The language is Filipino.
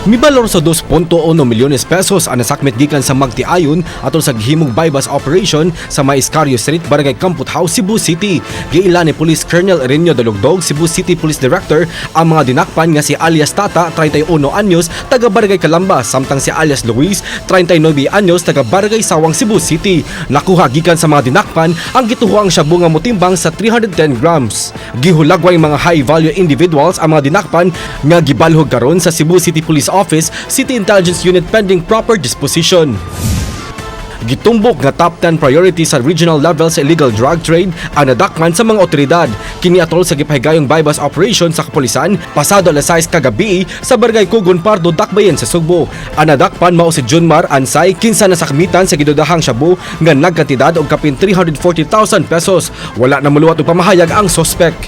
Mibalor sa 2.1 milyones pesos ang nasakmit gikan sa magtiayon atol sa gihimong bypass operation sa Maiscario Street, Barangay Camput House, Cebu City. Giila ni Police Colonel Renio Dalugdog, Cebu City Police Director, ang mga dinakpan nga si alias Tata, 31 anyos, taga Barangay Calamba, samtang si alias Luis, 39 anyos, taga Barangay Sawang, Cebu City. Nakuha gikan sa mga dinakpan ang gituhuang shabu nga motimbang sa 310 grams. Gihulagway mga high-value individuals ang mga dinakpan nga gibalhog karon sa Cebu City Police Office, City Intelligence Unit pending proper disposition. Gitumbok nga top 10 priority sa regional level sa illegal drug trade ang nadakman sa mga otoridad. Kini atol sa gipahigayong bypass operation sa kapulisan pasado alas 6 kagabi sa Barangay Kugon Pardo, Dakbayan sa Sugbo. Ang nadakpan mao si Junmar Ansay, kinsa nasakmitan sa gidudahang shabu nga nagkantidad og kapin 340,000 pesos. Wala na maluwat og pamahayag ang suspect.